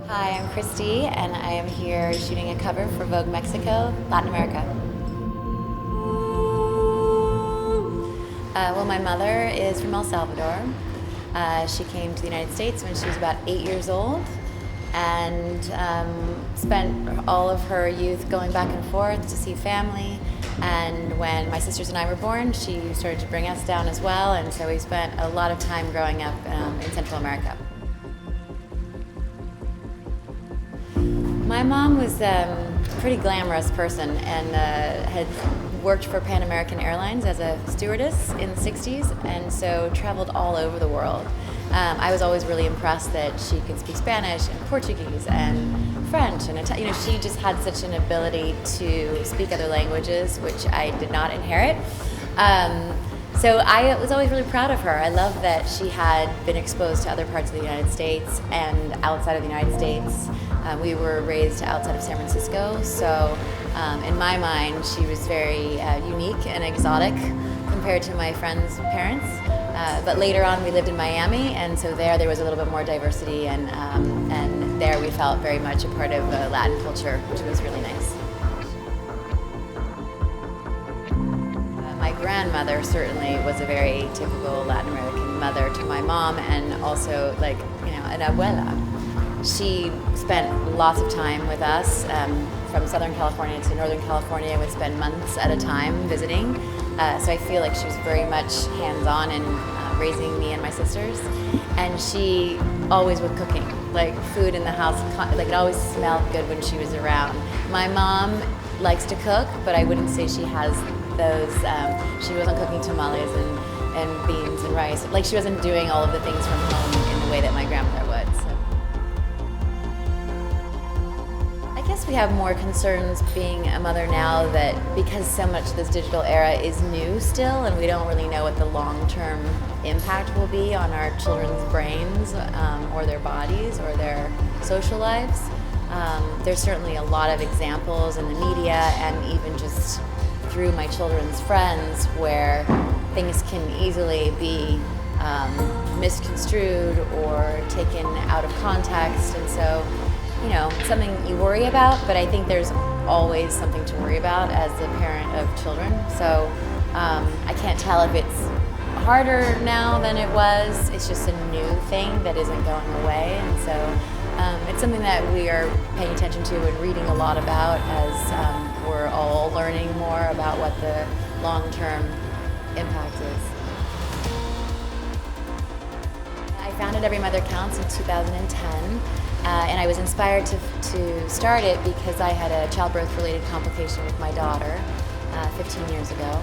Hi, I'm Christy, and I am here shooting a cover for Vogue Mexico, Latin America. Well, my mother is from El Salvador. She came to the United States when she was about 8 years old and spent all of her youth going back and forth to see family. And when my sisters and I were born, she started to bring us down as well, and so we spent a lot of time growing up in Central America. My mom was a pretty glamorous person and had worked for Pan American Airlines as a stewardess in the 60s, and so traveled all over the world. I was always really impressed that she could speak Spanish and Portuguese and French and Italian. She just had such an ability to speak other languages, which I did not inherit. So I was always really proud of her. I love that she had been exposed to other parts of the United States and outside of the United States. We were raised outside of San Francisco, so in my mind she was very unique and exotic compared to my friends' parents. But later on we lived in Miami, and so there was a little bit more diversity, and there we felt very much a part of Latin culture, which was really nice. My grandmother certainly was a very typical Latin American mother to my mom, and also an abuela. She spent lots of time with us, from Southern California to Northern California, and would spend months at a time visiting. So I feel like she was very much hands-on in raising me and my sisters. And she always was cooking, food in the house, it always smelled good when she was around. My mom likes to cook, but I wouldn't say she has those, she wasn't cooking tamales and beans and rice. She wasn't doing all of the things from home in the way that my grandmother would. So. I guess we have more concerns being a mother now, that because so much of this digital era is new still, and we don't really know what the long-term impact will be on our children's brains or their bodies or their social lives. There's certainly a lot of examples in the media and even just through my children's friends where things can easily be misconstrued or taken out of context, and so something you worry about, but I think there's always something to worry about as a parent of children. So I can't tell if it's harder now than it was. It's just a new thing that isn't going away, and so it's something that we are paying attention to and reading a lot about as we're all learning more about what the long-term impact is. I founded Every Mother Counts in 2010, and I was inspired to start it because I had a childbirth-related complication with my daughter 15 years ago.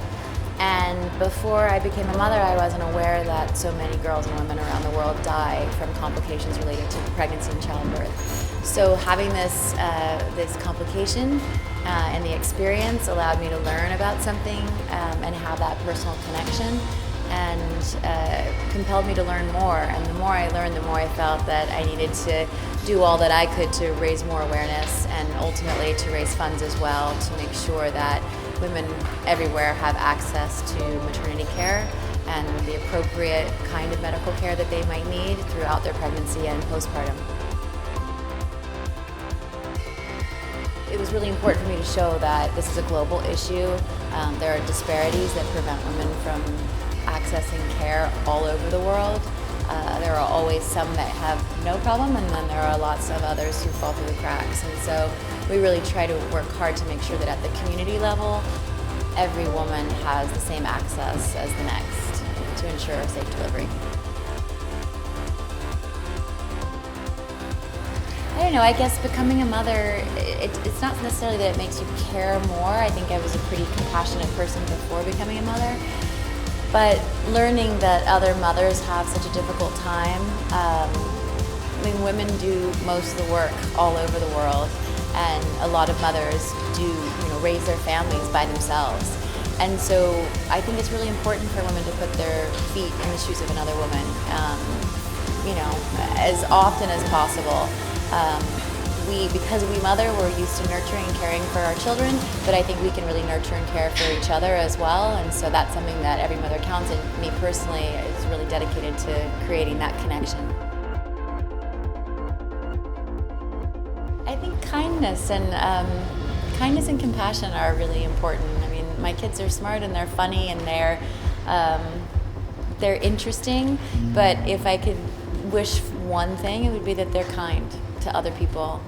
And before I became a mother, I wasn't aware that so many girls and women around the world die from complications related to pregnancy and childbirth. So having this complication and the experience allowed me to learn about something and have that personal connection, and compelled me to learn more. And the more I learned, the more I felt that I needed to do all that I could to raise more awareness, and ultimately to raise funds as well, to make sure that women everywhere have access to maternity care and the appropriate kind of medical care that they might need throughout their pregnancy and postpartum. It was really important for me to show that this is a global issue. There are disparities that prevent women from accessing care all over the world. There are always some that have no problem, and then there are lots of others who fall through the cracks. And so we really try to work hard to make sure that at the community level, every woman has the same access as the next to ensure a safe delivery. I don't know, I guess becoming a mother, it's not necessarily that it makes you care more. I think I was a pretty compassionate person before becoming a mother. But learning that other mothers have such a difficult time, women do most of the work all over the world, and a lot of mothers do, raise their families by themselves. And so I think it's really important for women to put their feet in the shoes of another woman, as often as possible. Because we mother, we're used to nurturing and caring for our children, but I think we can really nurture and care for each other as well. And so that's something that Every Mother Counts, and me personally, is really dedicated to creating that connection. kindness and compassion are really important. I mean, my kids are smart and they're funny and they're interesting, but if I could wish one thing, it would be that they're kind to other people